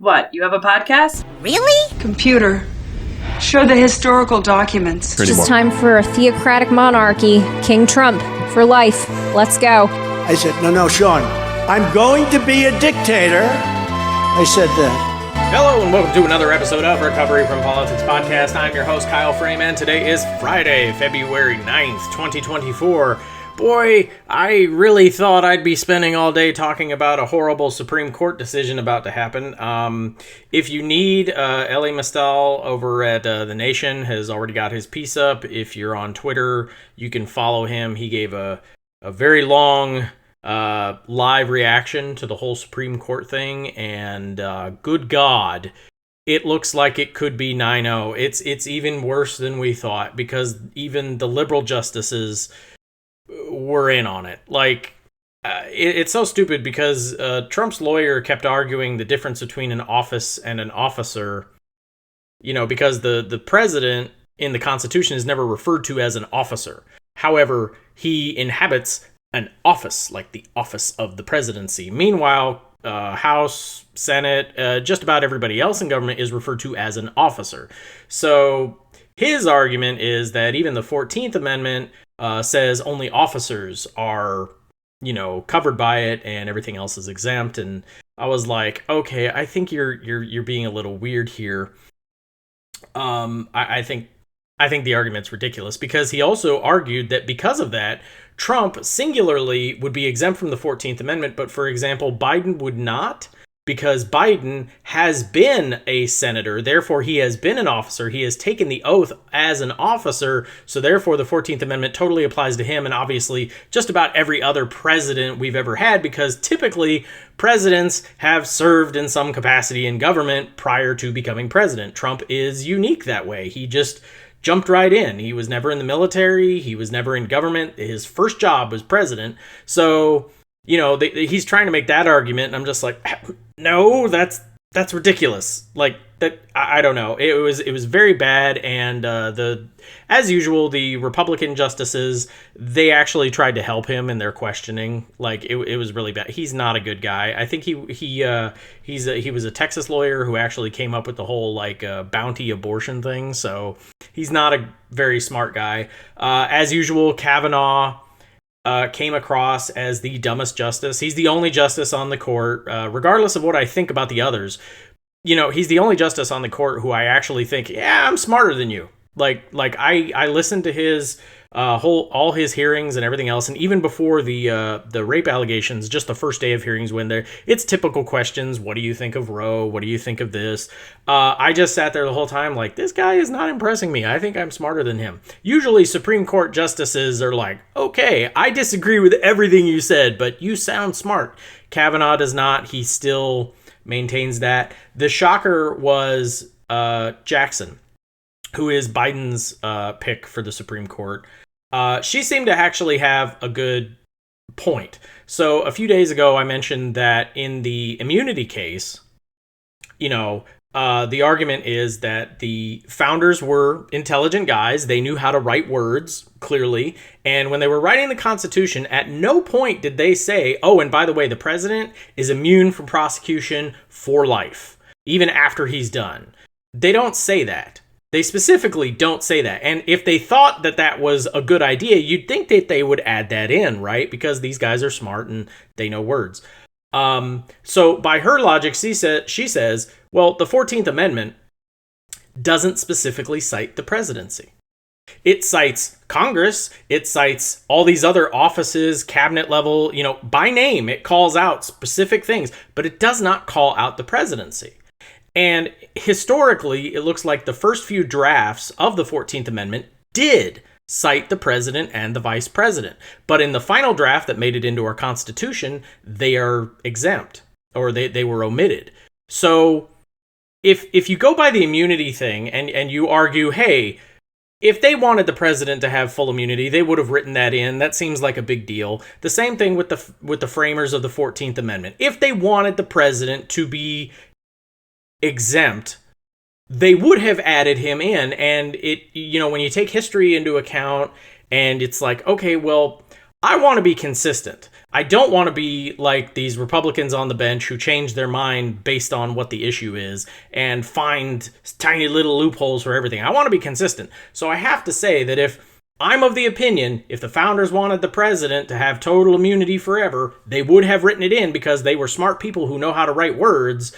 What, you have a podcast? Really? Computer, show the historical documents. It's just time for a theocratic monarchy. King Trump, for life. Let's go. I said, no, Sean, I'm going to be a dictator. I said that. Hello and welcome to another episode of Recovery from Politics Podcast. I'm your host, Kyle Frame, and today is Friday, February 9th, 2024. Boy, I really thought I'd be spending all day talking about a horrible Supreme Court decision about to happen. If you need, Elie Mystal over at The Nation has already got his piece up. If you're on Twitter, you can follow him. He gave a very long live reaction to the whole Supreme Court thing, and good God, it looks like it could be 9-0. It's even worse than we thought, because even the liberal justices were in on it. It's so stupid because Trump's lawyer kept arguing the difference between an office and an officer, because the president in the Constitution is never referred to as an officer. However, he inhabits an office, like the office of the presidency. Meanwhile, House, Senate, just about everybody else in government is referred to as an officer. So his argument is that even the 14th Amendment says only officers are, covered by it, and everything else is exempt. And I was like, okay, I think you're being a little weird here. I think the argument's ridiculous, because he also argued that because of that, Trump singularly would be exempt from the 14th Amendment, but for example, Biden would not, because Biden has been a senator, therefore he has been an officer, he has taken the oath as an officer, so therefore the 14th Amendment totally applies to him, and obviously just about every other president we've ever had, because typically presidents have served in some capacity in government prior to becoming president. Trump is unique that way. He just jumped right in. He was never in the military, he was never in government, his first job was president, so he's trying to make that argument, and I'm just like, no, that's ridiculous. I don't know. It was very bad, and as usual, the Republican justices, they actually tried to help him in their questioning. It was really bad. He's not a good guy. I think he was a Texas lawyer who actually came up with the whole bounty abortion thing. So he's not a very smart guy. As usual, Kavanaugh came across as the dumbest justice. He's the only justice on the court, regardless of what I think about the others. He's the only justice on the court who I actually think, yeah, I'm smarter than you. I listened to his all his hearings and everything else, and even before the rape allegations, just the first day of hearings, when it's typical questions. What do you think of Roe? What do you think of this? I just sat there the whole time like, this guy is not impressing me. I think I'm smarter than him. Usually Supreme Court justices are like, okay, I disagree with everything you said, but you sound smart. Kavanaugh does not. He still maintains that. The shocker was Jackson, who is Biden's pick for the Supreme Court. She seemed to actually have a good point. So a few days ago, I mentioned that in the immunity case, the argument is that the founders were intelligent guys. They knew how to write words clearly. And when they were writing the Constitution, at no point did they say, oh, and by the way, the president is immune from prosecution for life, even after he's done. They don't say that. They specifically don't say that. And if they thought that that was a good idea, you'd think that they would add that in, right? Because these guys are smart and they know words. So by her logic, she says, well, the 14th Amendment doesn't specifically cite the presidency. It cites Congress. It cites all these other offices, cabinet level, by name. It calls out specific things, but it does not call out the presidency. And historically, it looks like the first few drafts of the 14th Amendment did cite the president and the vice president. But in the final draft that made it into our Constitution, they are exempt, or they were omitted. So if you go by the immunity thing and you argue, hey, if they wanted the president to have full immunity, they would have written that in. That seems like a big deal. The same thing with the framers of the 14th Amendment. If they wanted the president to be exempt, they would have added him in. And it, when you take history into account, and it's like, okay, well, I want to be consistent. I don't want to be like these Republicans on the bench who change their mind based on what the issue is and find tiny little loopholes for everything. I want to be consistent. So I have to say that if I'm of the opinion, if the founders wanted the president to have total immunity forever, they would have written it in because they were smart people who know how to write words.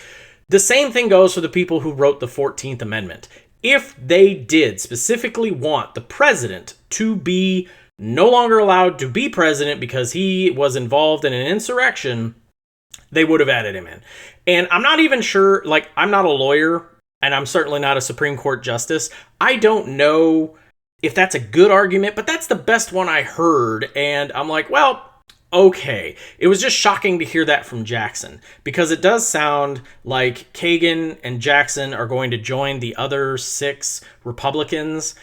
The same thing goes for the people who wrote the 14th Amendment. If they did specifically want the president to be no longer allowed to be president because he was involved in an insurrection, they would have added him in. And I'm not even sure, like, I'm not a lawyer, and I'm certainly not a Supreme Court justice. I don't know if that's a good argument, but that's the best one I heard. And I'm like, well, okay. It was just shocking to hear that from Jackson, because it does sound like Kagan and Jackson are going to join the other 6 Republicans.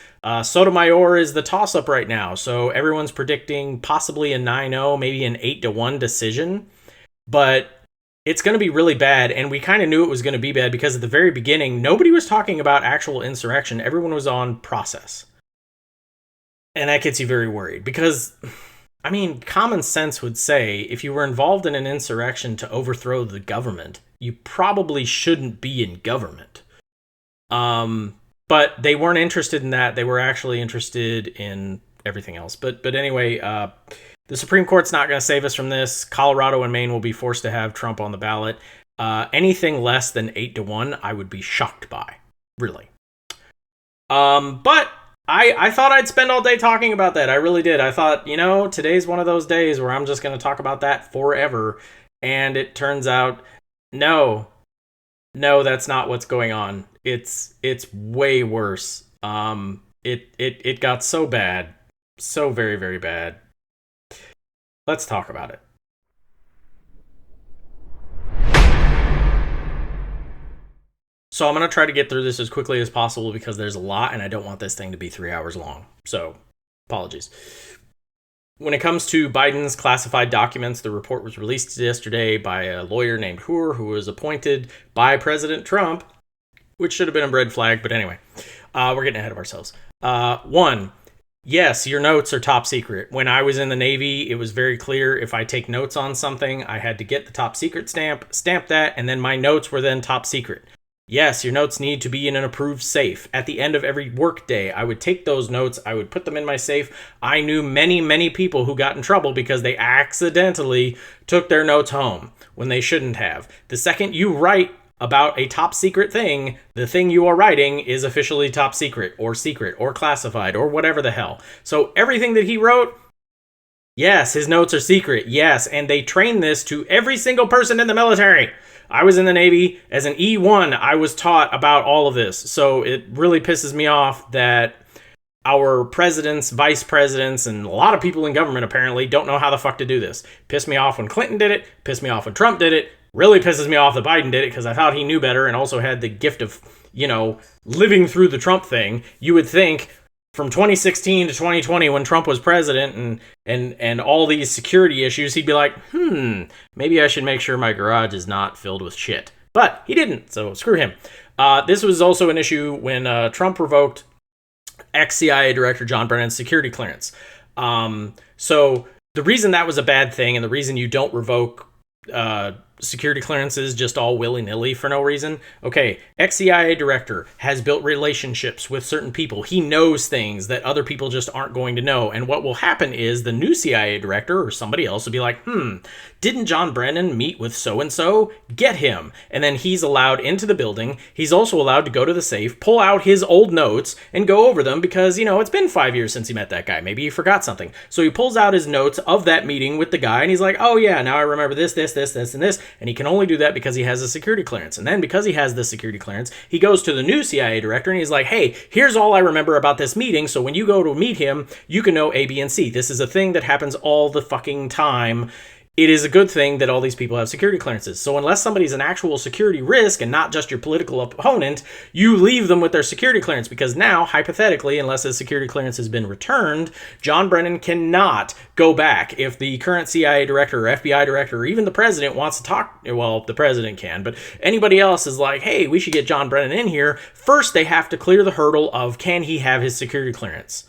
Sotomayor is the toss-up right now, so everyone's predicting possibly a 9-0, maybe an 8-1 decision, but it's going to be really bad, and we kind of knew it was going to be bad because at the very beginning, nobody was talking about actual insurrection. Everyone was on process, and that gets you very worried because, I mean, common sense would say if you were involved in an insurrection to overthrow the government, you probably shouldn't be in government. But they weren't interested in that. They were actually interested in everything else. But anyway, the Supreme Court's not going to save us from this. Colorado and Maine will be forced to have Trump on the ballot. Anything less than 8-1, I would be shocked by. Really. But I thought I'd spend all day talking about that. I really did. I thought, today's one of those days where I'm just going to talk about that forever. And it turns out, no, that's not what's going on. It's way worse. It got so bad, so very, very bad. Let's talk about it. So I'm going to try to get through this as quickly as possible because there's a lot and I don't want this thing to be 3 hours long. So apologies. When it comes to Biden's classified documents, the report was released yesterday by a lawyer named Hoor, who was appointed by President Trump, which should have been a red flag, but anyway, we're getting ahead of ourselves. 1, yes, your notes are top secret. When I was in the Navy, it was very clear if I take notes on something, I had to get the top secret stamp that, and then my notes were then top secret. Yes, your notes need to be in an approved safe. At the end of every work day, I would take those notes, I would put them in my safe. I knew many, many people who got in trouble because they accidentally took their notes home when they shouldn't have. The second you write about a top secret thing, the thing you are writing is officially top secret or classified or whatever the hell. So everything that he wrote, yes, his notes are secret. Yes, and they train this to every single person in the military. I was in the Navy. As an E1, I was taught about all of this. So it really pisses me off that our presidents, vice presidents, and a lot of people in government apparently don't know how the fuck to do this. Pissed me off when Clinton did it. Pissed me off when Trump did it. Really pisses me off that Biden did it because I thought he knew better and also had the gift of, living through the Trump thing. You would think from 2016 to 2020 when Trump was president and all these security issues, he'd be like, maybe I should make sure my garage is not filled with shit. But he didn't, so screw him. This was also an issue when Trump revoked ex-CIA Director John Brennan's security clearance. So the reason that was a bad thing and the reason you don't revoke security clearances just all willy-nilly for no reason. Okay, ex-CIA director has built relationships with certain people. He knows things that other people just aren't going to know. And what will happen is the new CIA director or somebody else will be like, didn't John Brennan meet with so-and-so? Get him. And then he's allowed into the building. He's also allowed to go to the safe, pull out his old notes, and go over them because, it's been 5 years since he met that guy. Maybe he forgot something. So he pulls out his notes of that meeting with the guy, and he's like, oh yeah, now I remember this, and this. And he can only do that because he has a security clearance. And then because he has the security clearance, he goes to the new CIA director, and he's like, hey, here's all I remember about this meeting, so when you go to meet him, you can know A, B, and C. This is a thing that happens all the fucking time. It is a good thing that all these people have security clearances. So unless somebody's an actual security risk and not just your political opponent, you leave them with their security clearance because now, hypothetically, unless his security clearance has been returned, John Brennan cannot go back. If the current CIA director or FBI director or even the president wants to talk, well, the president can, but anybody else is like, hey, we should get John Brennan in here. First, they have to clear the hurdle of can he have his security clearance?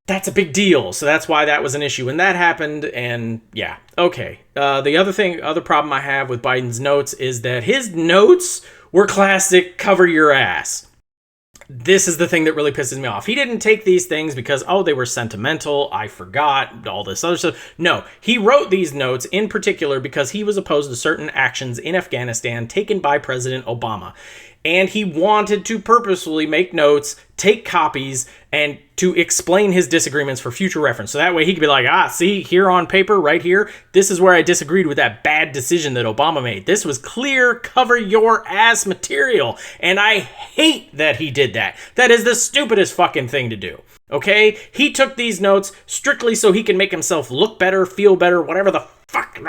that's a big deal. So that's why that was an issue when that happened. And yeah, okay. The other problem I have with Biden's notes is that his notes were classic cover your ass. This is the thing that really pisses me off. He didn't take these things because, oh, they were sentimental, I forgot, all this other stuff. No, he wrote these notes in particular because he was opposed to certain actions in Afghanistan taken by President Obama. And he wanted to purposefully make notes, take copies, and to explain his disagreements for future reference. So that way he could be like, see, here on paper, right here, this is where I disagreed with that bad decision that Obama made. This was clear, cover your ass material. And I hate that he did that. That is the stupidest fucking thing to do. Okay? He took these notes strictly so he can make himself look better, feel better, whatever the fuck.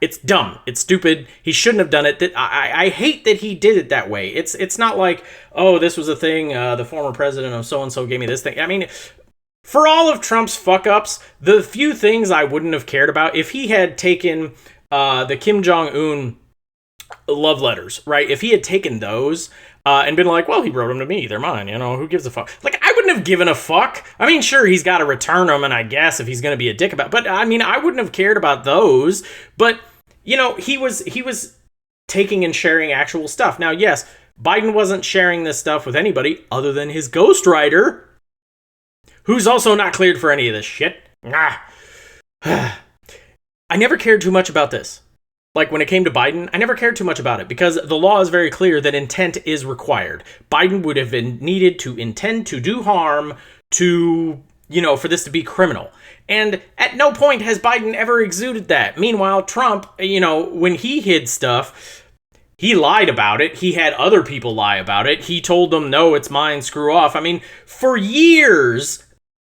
It's dumb. It's stupid. He shouldn't have done it. I hate that he did it that way. It's not like, oh, this was a thing, the former president of so-and-so gave me this thing. I mean, for all of Trump's fuck-ups, the few things I wouldn't have cared about, if he had taken the Kim Jong-un love letters, right? If he had taken those and been like, well, he wrote them to me, they're mine, who gives a fuck? Like, I wouldn't have given a fuck. I mean, sure, he's got to return them, and I guess if he's going to be a dick about it, but I mean, I wouldn't have cared about those, but, he was taking and sharing actual stuff. Now, yes, Biden wasn't sharing this stuff with anybody other than his ghostwriter, who's also not cleared for any of this shit. I never cared too much about this. Like, when it came to Biden, I never cared too much about it because the law is very clear that intent is required. Biden would have been needed to intend to do harm to, for this to be criminal. And at no point has Biden ever exuded that. Meanwhile, Trump, when he hid stuff, he lied about it. He had other people lie about it. He told them, no, it's mine, screw off. I mean, for years,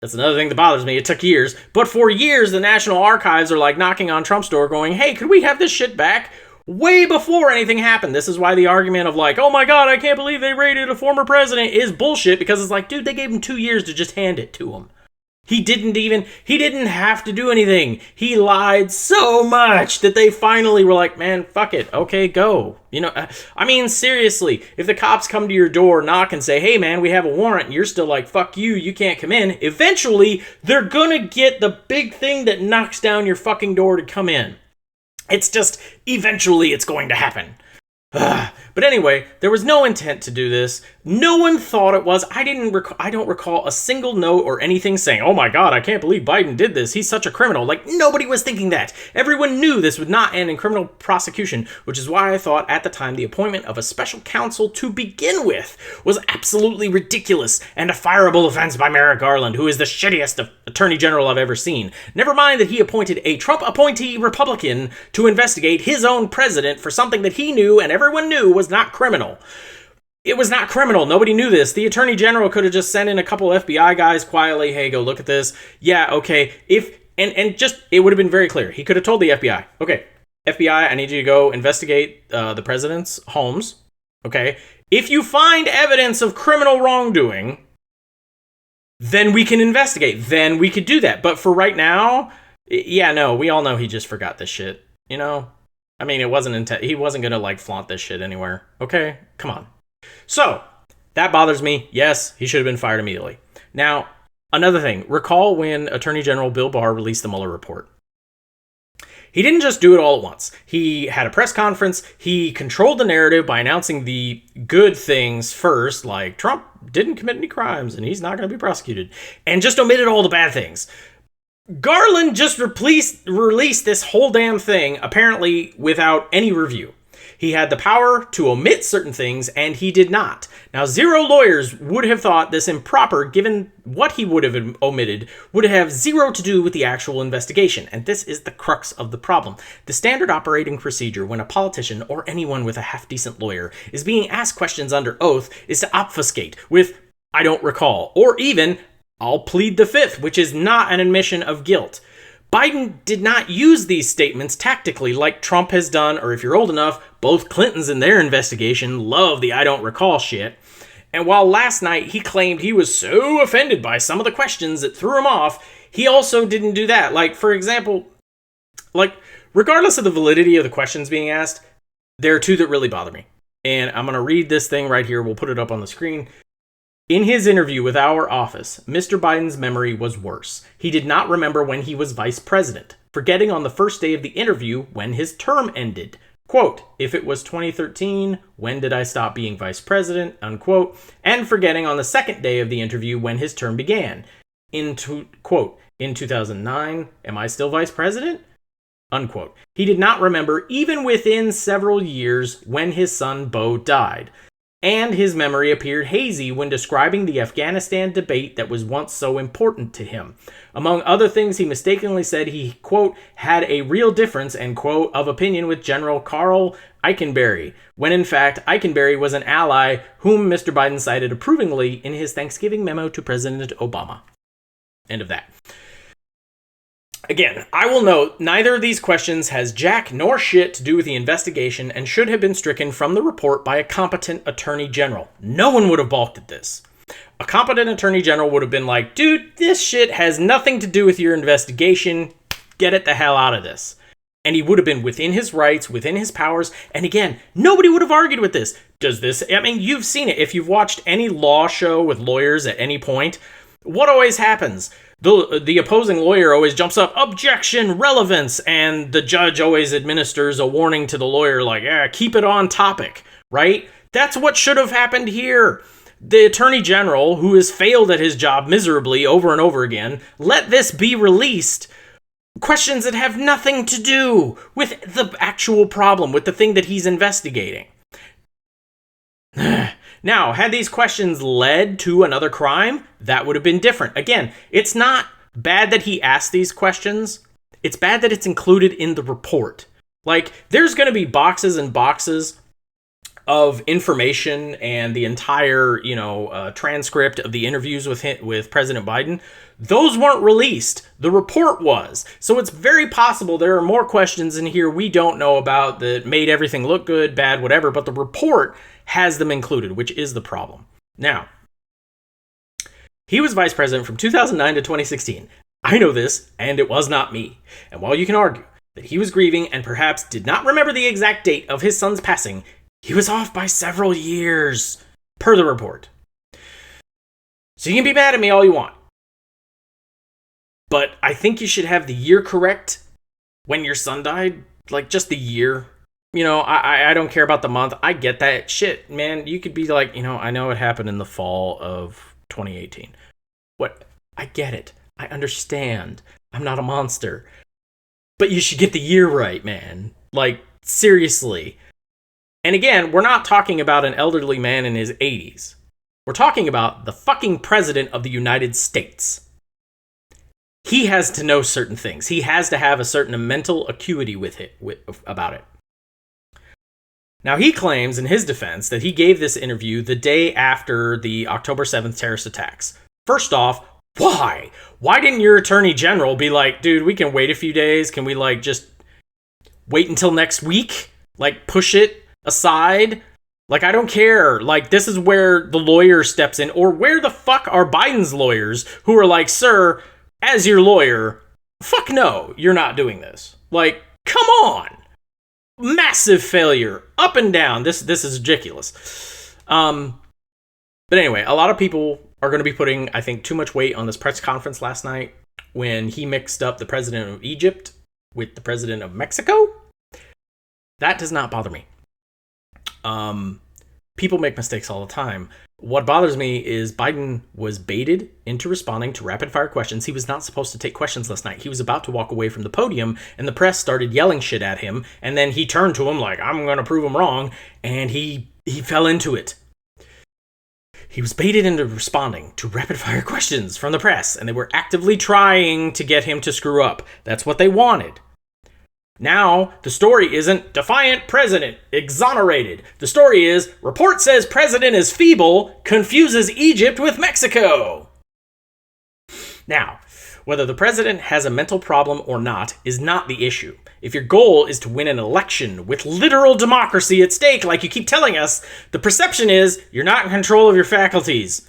that's another thing that bothers me. It took years. But for years, the National Archives are like knocking on Trump's door going, hey, could we have this shit back? Way before anything happened. This is why the argument of like, oh my God, I can't believe they raided a former president is bullshit, because it's like, dude, they gave him 2 years to just hand it to him. He didn't have to do anything. He lied so much that they finally were like, man, fuck it. Okay, go. I mean, seriously, if the cops come to your door, knock and say, hey man, we have a warrant, and you're still like, fuck you, you can't come in. Eventually, they're gonna get the big thing that knocks down your fucking door to come in. It's just, eventually it's going to happen. But anyway, there was no intent to do this. No one thought it was. I don't recall a single note or anything saying, oh my God, I can't believe Biden did this. He's such a criminal. Like, nobody was thinking that. Everyone knew this would not end in criminal prosecution, which is why I thought at the time the appointment of a special counsel to begin with was absolutely ridiculous and a fireable offense by Merrick Garland, who is the shittiest attorney general I've ever seen. Never mind that he appointed a Trump appointee Republican to investigate his own president for something that he knew and everyone knew was not criminal. It was not criminal. Nobody knew this. The attorney general could have just sent in a couple FBI guys quietly. Hey, go look at this. Yeah, okay. It would have been very clear. He could have told the FBI, okay, FBI, I need you to go investigate the president's homes. Okay. If you find evidence of criminal wrongdoing, then we can investigate. Then we could do that. But for right now, yeah, no, we all know he just forgot this shit. I mean, he wasn't going to like flaunt this shit anywhere. Okay, come on. So, that bothers me. Yes, he should have been fired immediately. Now, another thing. Recall when Attorney General Bill Barr released the Mueller report. He didn't just do it all at once. He had a press conference. He controlled the narrative by announcing the good things first, like Trump didn't commit any crimes and he's not going to be prosecuted, and just omitted all the bad things. Garland just released this whole damn thing, apparently without any review. He had the power to omit certain things, and he did not. Now, zero lawyers would have thought this improper, given what he would have omitted would have zero to do with the actual investigation, and this is the crux of the problem. The standard operating procedure when a politician or anyone with a half-decent lawyer is being asked questions under oath is to obfuscate with, I don't recall, or even, I'll plead the fifth, which is not an admission of guilt. Biden did not use these statements tactically like Trump has done, or if you're old enough, both Clintons in their investigation love the I don't recall shit. And while last night he claimed he was so offended by some of the questions that threw him off, he also didn't do that. Like, for example, regardless of the validity of the questions being asked, there are two that really bother me. And I'm going to read this thing right here. We'll put it up on the screen. In his interview with our office, Mr. Biden's memory was worse. He did not remember when he was vice president, forgetting on the first day of the interview when his term ended. Quote, if it was 2013, when did I stop being vice president? Unquote. And forgetting on the second day of the interview when his term began. Quote, in 2009, am I still vice president? Unquote. He did not remember, even within several years, when his son Beau died. And his memory appeared hazy when describing the Afghanistan debate that was once so important to him. Among other things, he mistakenly said he, quote, had a real difference, end quote, of opinion with General Carl Eikenberry, when in fact Eikenberry was an ally whom Mr. Biden cited approvingly in his Thanksgiving memo to President Obama. End of that. Again, I will note, neither of these questions has jack nor shit to do with the investigation and should have been stricken from the report by a competent attorney general. No one would have balked at this. A competent attorney general would have been like, dude, this shit has nothing to do with your investigation. Get it the hell out of this. And he would have been within his rights, within his powers. And again, nobody would have argued with this. Does this, I mean, you've seen it. If you've watched any law show with lawyers at any point, what always happens? The opposing lawyer always jumps up, objection, relevance, and the judge always administers a warning to the lawyer like, yeah, keep it on topic, right? That's what should have happened here. The attorney general, who has failed at his job miserably over and over again, let this be released. Questions that have nothing to do with the actual problem, with the thing that he's investigating. Now, had these questions led to another crime, that would have been different. Again, it's not bad that he asked these questions. It's bad that it's included in the report. Like, there's going to be boxes and boxes of information and the entire, transcript of the interviews with President Biden. Those weren't released. The report was. So it's very possible there are more questions in here we don't know about that made everything look good, bad, whatever, but the report has them included, which is the problem. Now, he was vice president from 2009 to 2016. I know this, and it was not me. And while you can argue that he was grieving and perhaps did not remember the exact date of his son's passing, he was off by several years, per the report. So you can be mad at me all you want. But I think you should have the year correct when your son died. Like, just the year. I don't care about the month. I get that shit, man. You could be like, I know it happened in the fall of 2018. What? I get it. I understand. I'm not a monster. But you should get the year right, man. Like, seriously. And again, we're not talking about an elderly man in his 80s. We're talking about the fucking president of the United States. He has to know certain things. He has to have a certain mental acuity about it. Now, he claims in his defense that he gave this interview the day after the October 7th terrorist attacks. First off, why? Why didn't your attorney general be like, dude, we can wait a few days? Can we, just wait until next week? Push it aside? I don't care. This is where the lawyer steps in. Or where the fuck are Biden's lawyers who are like, sir, as your lawyer, fuck no, you're not doing this. Come on. Massive failure, up and down. This is ridiculous. But anyway, a lot of people are going to be putting, I think, too much weight on this press conference last night when he mixed up the president of Egypt with the president of Mexico. That does not bother me. People make mistakes all the time. What bothers me is Biden was baited into responding to rapid-fire questions. He was not supposed to take questions last night. He was about to walk away from the podium, and the press started yelling shit at him, and then he turned to him like, I'm going to prove him wrong, and he fell into it. He was baited into responding to rapid-fire questions from the press, and they were actively trying to get him to screw up. That's what they wanted. Now, the story isn't defiant president, exonerated. The story is report says president is feeble, confuses Egypt with Mexico. Now, whether the president has a mental problem or not is not the issue. If your goal is to win an election with literal democracy at stake, like you keep telling us, the perception is you're not in control of your faculties.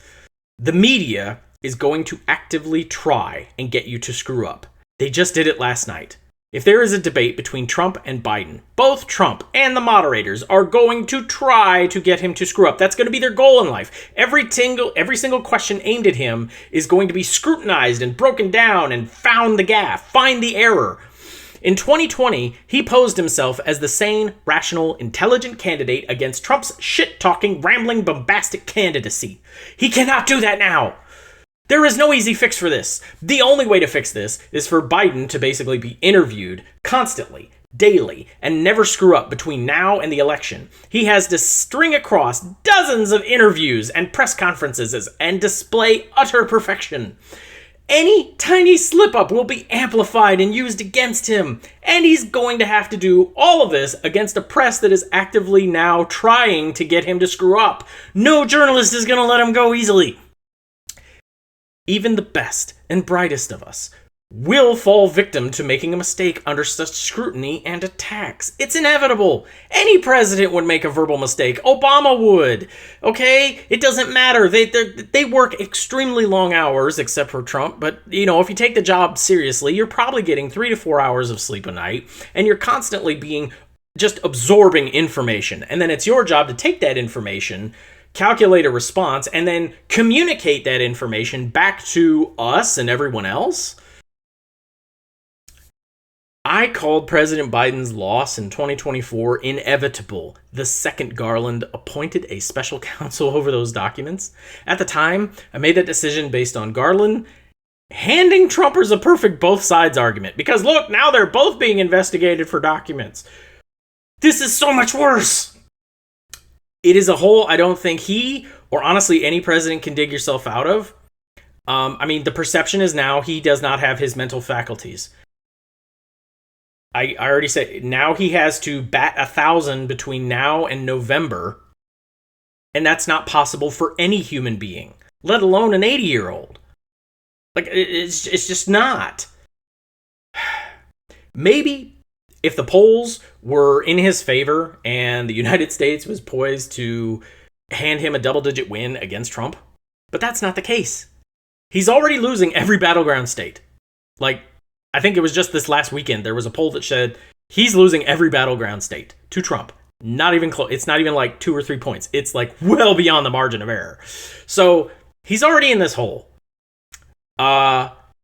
The media is going to actively try and get you to screw up. They just did it last night. If there is a debate between Trump and Biden, both Trump and the moderators are going to try to get him to screw up. That's going to be their goal in life. Every single question aimed at him is going to be scrutinized and broken down and find the error. In 2020, he posed himself as the sane, rational, intelligent candidate against Trump's shit-talking, rambling, bombastic candidacy. He cannot do that now. There is no easy fix for this. The only way to fix this is for Biden to basically be interviewed constantly, daily, and never screw up between now and the election. He has to string across dozens of interviews and press conferences and display utter perfection. Any tiny slip-up will be amplified and used against him, and he's going to have to do all of this against a press that is actively now trying to get him to screw up. No journalist is going to let him go easily. Even the best and brightest of us will fall victim to making a mistake under such scrutiny and attacks. It's inevitable. Any president would make a verbal mistake. Obama would. Okay? It doesn't matter. They work extremely long hours, except for Trump. But, if you take the job seriously, you're probably getting 3 to 4 hours of sleep a night, and you're constantly just absorbing information. And then it's your job to take that information, calculate a response, and then communicate that information back to us and everyone else. I called President Biden's loss in 2024 inevitable. The second Garland appointed a special counsel over those documents. At the time, I made that decision based on Garland handing Trumpers a perfect both sides argument. Because look, now they're both being investigated for documents. This is so much worse. It is a hole I don't think he, or honestly any president, can dig yourself out of. The perception is now he does not have his mental faculties. I already said, now he has to bat 1,000 between now and November, and that's not possible for any human being, let alone an 80-year-old. It's just not. Maybe if the polls were in his favor and the United States was poised to hand him a double-digit win against Trump, but that's not the case. He's already losing every battleground state. I think it was just this last weekend, there was a poll that said he's losing every battleground state to Trump. Not even close. It's not even 2 or 3 points. It's well beyond the margin of error. So he's already in this hole.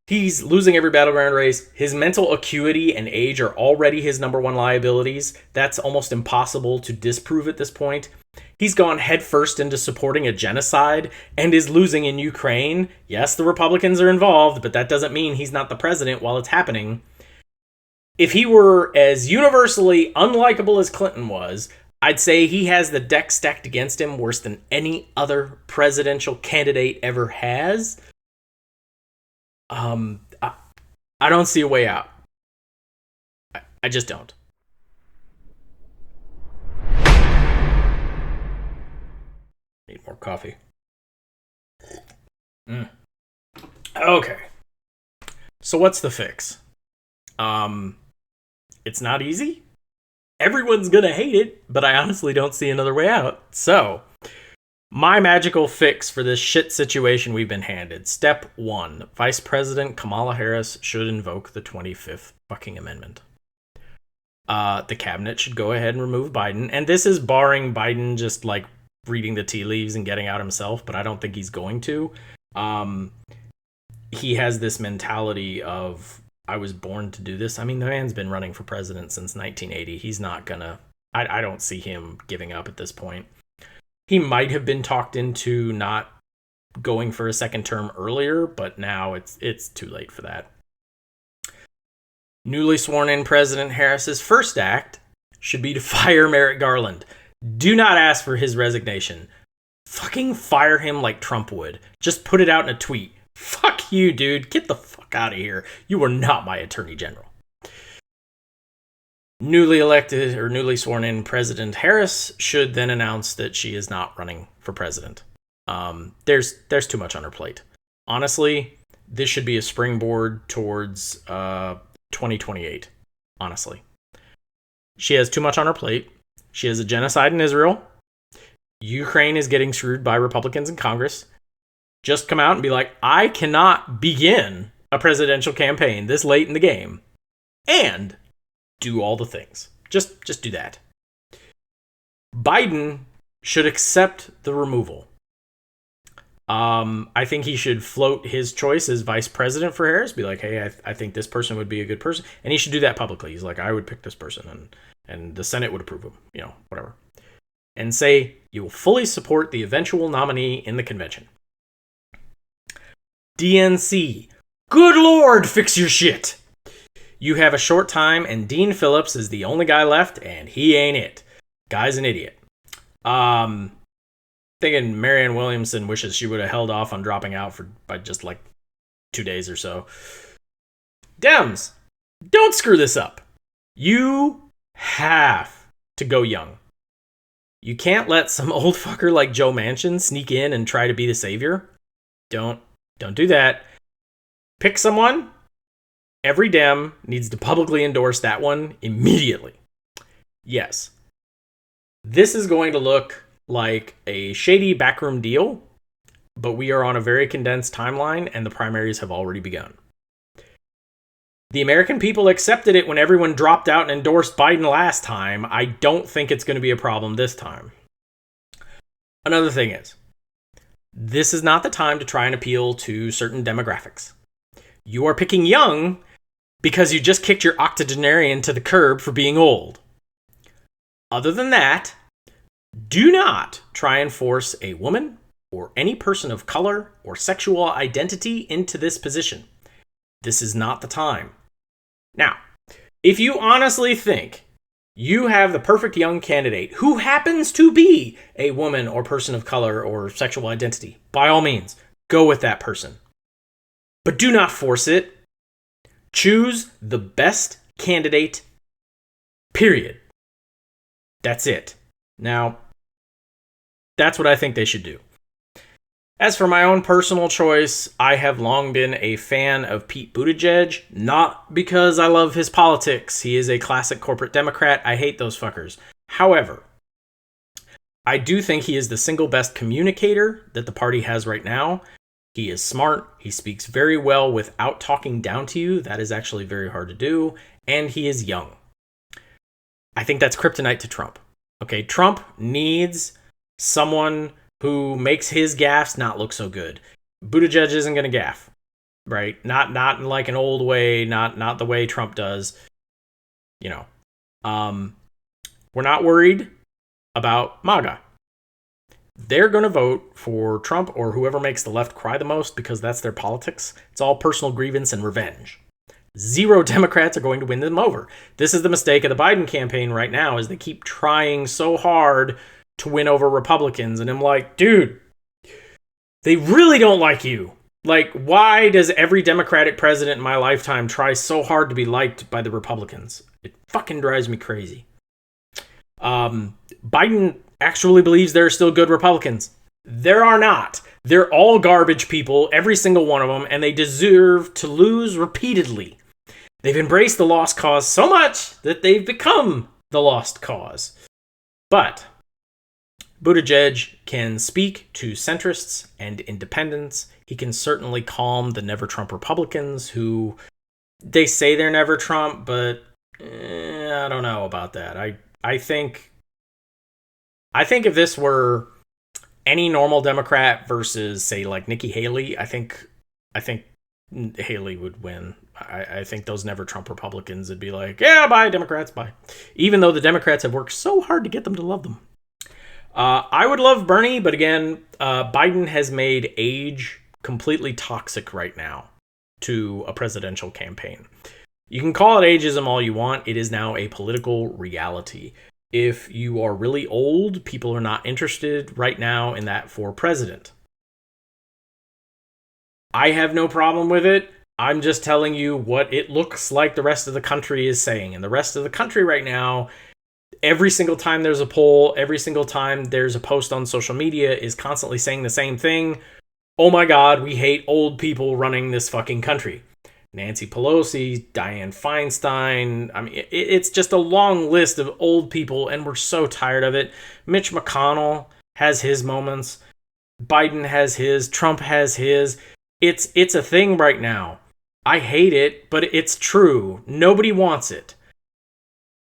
He's losing every battleground race. His mental acuity and age are already his number one liabilities. That's almost impossible to disprove at this point. He's gone headfirst into supporting a genocide and is losing in Ukraine. Yes, the Republicans are involved, but that doesn't mean he's not the president while it's happening. If he were as universally unlikable as Clinton was, I'd say he has the deck stacked against him worse than any other presidential candidate ever has. I don't see a way out. I just don't. Need more coffee. Okay. So what's the fix? It's not easy. Everyone's gonna hate it, but I honestly don't see another way out. So, my magical fix for this shit situation we've been handed. Step 1. Vice President Kamala Harris should invoke the 25th fucking amendment. The cabinet should go ahead and remove Biden. And this is barring Biden just reading the tea leaves and getting out himself, but I don't think he's going to. He has this mentality of, I was born to do this. The man's been running for president since 1980. He's not gonna... I don't see him giving up at this point. He might have been talked into not going for a second term earlier, but now it's too late for that. Newly sworn in President Harris's first act should be to fire Merrick Garland. Do not ask for his resignation. Fucking fire him like Trump would. Just put it out in a tweet. Fuck you, dude. Get the fuck out of here. You are not my attorney general. Newly elected or newly sworn in President Harris should then announce that she is not running for president. There's too much on her plate. Honestly, this should be a springboard towards 2028. Honestly. She has too much on her plate. She has a genocide in Israel. Ukraine is getting screwed by Republicans in Congress. Just come out and be like, I cannot begin a presidential campaign this late in the game and do all the things. Just do that. Biden should accept the removal. I think he should float his choice as vice president for Harris. Be like, hey, I think this person would be a good person. And he should do that publicly. He's like, I would pick this person, and the Senate would approve him. Whatever. And say, you will fully support the eventual nominee in the convention. DNC. Good Lord, fix your shit. You have a short time, and Dean Phillips is the only guy left, and he ain't it. Guy's an idiot. Thinking Marianne Williamson wishes she would have held off on dropping out by just like 2 days or so. Dems, don't screw this up. You have to go young. You can't let some old fucker like Joe Manchin sneak in and try to be the savior. Don't do that. Pick someone. Every Dem needs to publicly endorse that one immediately. Yes. This is going to look like a shady backroom deal, but we are on a very condensed timeline and the primaries have already begun. The American people accepted it when everyone dropped out and endorsed Biden last time. I don't think it's going to be a problem this time. Another thing is, this is not the time to try and appeal to certain demographics. You are picking young because you just kicked your octogenarian to the curb for being old. Other than that, do not try and force a woman or any person of color or sexual identity into this position. This is not the time. Now, if you honestly think you have the perfect young candidate who happens to be a woman or person of color or sexual identity, by all means, go with that person. But do not force it. Choose the best candidate, period. That's it. Now, that's what I think they should do. As for my own personal choice, I have long been a fan of Pete Buttigieg, not because I love his politics. He is a classic corporate Democrat. I hate those fuckers. However, I do think he is the single best communicator that the party has right now. He is smart. He speaks very well without talking down to you. That is actually very hard to do. And he is young. I think that's kryptonite to Trump. Okay, Trump needs someone who makes his gaffes not look so good. Buttigieg isn't going to gaff, right? Not in like an old way, not the way Trump does. We're not worried about MAGA. They're going to vote for Trump or whoever makes the left cry the most because that's their politics. It's all personal grievance and revenge. 0 Democrats are going to win them over. This is the mistake of the Biden campaign right now, is they keep trying so hard to win over Republicans. And I'm like, dude, they really don't like you. Like, why does every Democratic president in my lifetime try so hard to be liked by the Republicans? It fucking drives me crazy. Biden actually believes there are still good Republicans. There are not. They're all garbage people, every single one of them, and they deserve to lose repeatedly. They've embraced the lost cause so much that they've become the lost cause. But Buttigieg can speak to centrists and independents. He can certainly calm the Never Trump Republicans who, they say they're Never Trump, but I don't know about that. I think if this were any normal Democrat versus, say, like Nikki Haley, I think Haley would win. I think those Never Trump Republicans would be like, yeah, bye, Democrats, bye. Even though the Democrats have worked so hard to get them to love them. I would love Bernie, but again, Biden has made age completely toxic right now to a presidential campaign. You can call it ageism all you want. It is now a political reality. If you are really old, people are not interested right now in that for president. I have no problem with it. I'm just telling you what it looks like the rest of the country is saying. And the rest of the country right now, every single time there's a poll, every single time there's a post on social media, is constantly saying the same thing. Oh my God, we hate old people running this fucking country. Nancy Pelosi, Dianne Feinstein. I mean, it's just a long list of old people, and we're so tired of it. Mitch McConnell has his moments. Biden has his. Trump has his. It's a thing right now. I hate it, but it's true. Nobody wants it.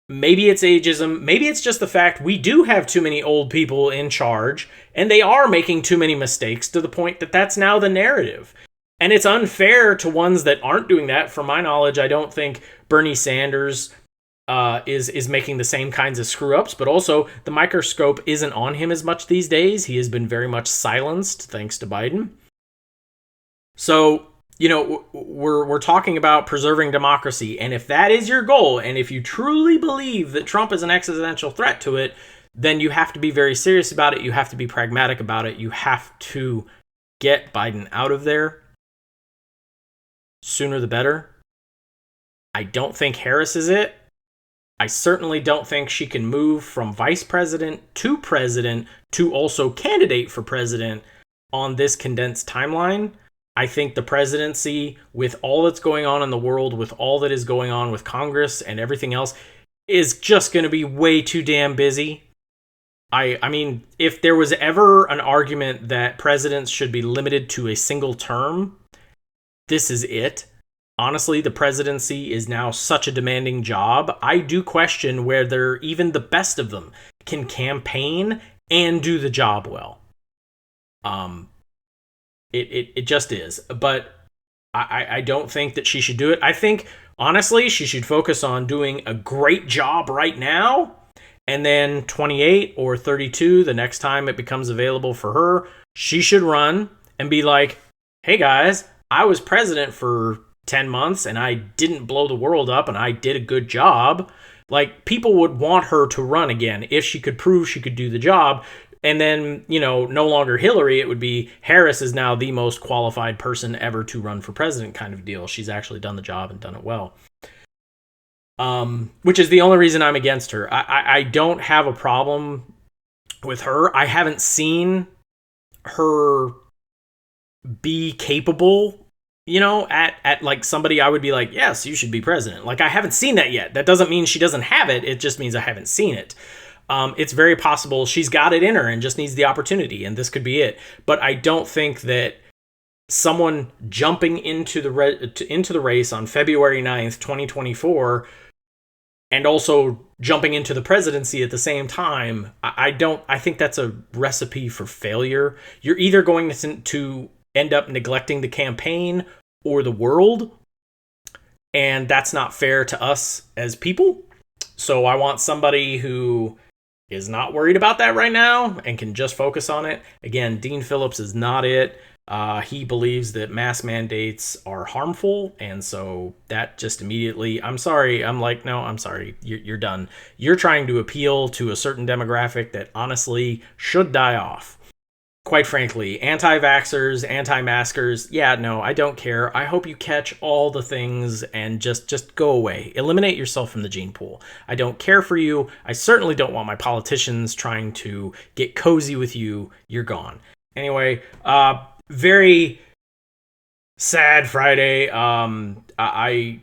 Maybe it's ageism. Maybe it's just the fact we do have too many old people in charge, and they are making too many mistakes to the point that that's now the narrative. And it's unfair to ones that aren't doing that. From my knowledge, I don't think Bernie Sanders is making the same kinds of screw-ups, but also the microscope isn't on him as much these days. He has been very much silenced thanks to Biden. So, we're talking about preserving democracy, and if that is your goal, and if you truly believe that Trump is an existential threat to it, then you have to be very serious about it. You have to be pragmatic about it. You have to get Biden out of there. Sooner the better. I don't think Harris is it. I certainly don't think she can move from vice president to also candidate for president on this condensed timeline. I think the presidency, with all that's going on in the world, with all that is going on with Congress and everything else, is just going to be way too damn busy. I mean, if there was ever an argument that presidents should be limited to a single term, this is it. Honestly, the presidency is now such a demanding job. I do question whether even the best of them can campaign and do the job well. It just is. But I don't think that she should do it. I think, honestly, she should focus on doing a great job right now. And then 28 or 32, the next time it becomes available for her, she should run and be like, hey guys, I was president for 10 months and I didn't blow the world up and I did a good job. Like, people would want her to run again if she could prove she could do the job. And then, no longer Hillary, it would be Harris is now the most qualified person ever to run for president kind of deal. She's actually done the job and done it well. Which is the only reason I'm against her. I don't have a problem with her. I haven't seen her be capable, at like somebody I would be like, yes, you should be president. Like, I haven't seen that yet. That doesn't mean she doesn't have it. It just means I haven't seen it. It's very possible she's got it in her and just needs the opportunity, and this could be it. But I don't think that someone jumping into the race on February 9th, 2024, and also jumping into the presidency at the same time, I think that's a recipe for failure. You're either going to end up neglecting the campaign or the world, and that's not fair to us as people. So I want somebody who is not worried about that right now and can just focus on it. Again, Dean Phillips is not it. He believes that mass mandates are harmful, and so that just immediately, I'm sorry, I'm like, no, I'm sorry, you're done. You're trying to appeal to a certain demographic that honestly should die off. Quite frankly, anti-vaxxers, anti-maskers, yeah, no, I don't care. I hope you catch all the things and just go away. Eliminate yourself from the gene pool. I don't care for you. I certainly don't want my politicians trying to get cozy with you. You're gone. Anyway, very sad Friday. I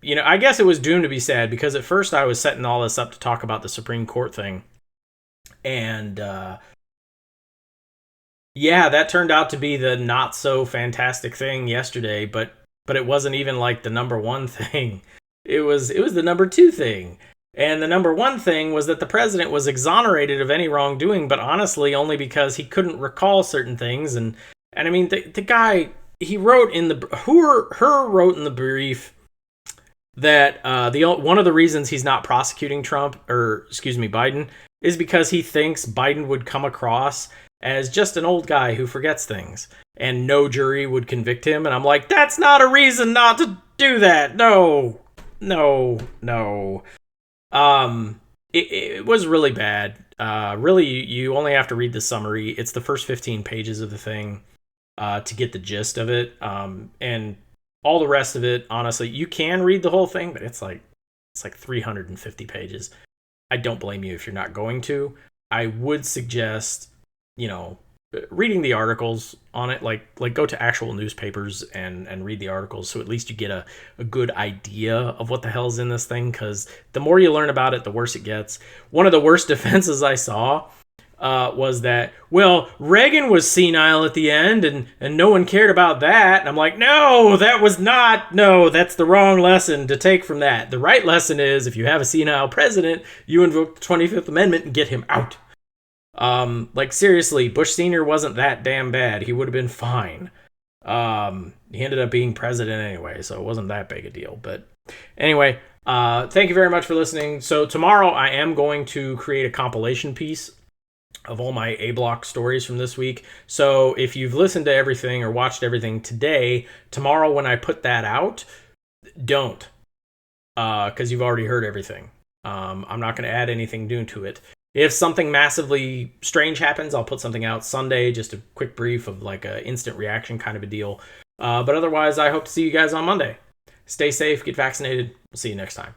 guess it was doomed to be sad because at first I was setting all this up to talk about the Supreme Court thing. And, yeah, that turned out to be the not so fantastic thing yesterday, but it wasn't even like the number one thing. It was the number two thing. And the number one thing was that the president was exonerated of any wrongdoing, but honestly only because he couldn't recall certain things. And I mean, the guy, he wrote in wrote in the brief that one of the reasons he's not prosecuting Biden is because he thinks Biden would come across as just an old guy who forgets things and no jury would convict him. And I'm like, that's not a reason not to do that. No. It was really bad. Really, you only have to read the summary. It's the first 15 pages of the thing to get the gist of it. And all the rest of it, honestly, you can read the whole thing, but it's like 350 pages. I don't blame you if you're not going to. I would suggest, reading the articles on it, like go to actual newspapers and read the articles, so at least you get a good idea of what the hell's in this thing, because the more you learn about it, the worse it gets. One of the worst defenses I saw was that, well, Reagan was senile at the end and no one cared about that. And I'm like, no, that's the wrong lesson to take from that. The right lesson is, if you have a senile president, you invoke the 25th Amendment and get him out. Seriously, Bush Sr. wasn't that damn bad. He would have been fine. He ended up being president anyway, so it wasn't that big a deal. But anyway, thank you very much for listening. So tomorrow I am going to create a compilation piece of all my A-block stories from this week. So if you've listened to everything or watched everything today, tomorrow when I put that out, don't. Because you've already heard everything. I'm not going to add anything new to it. If something massively strange happens, I'll put something out Sunday, just a quick brief of like a instant reaction kind of a deal. But otherwise, I hope to see you guys on Monday. Stay safe, get vaccinated. We'll see you next time.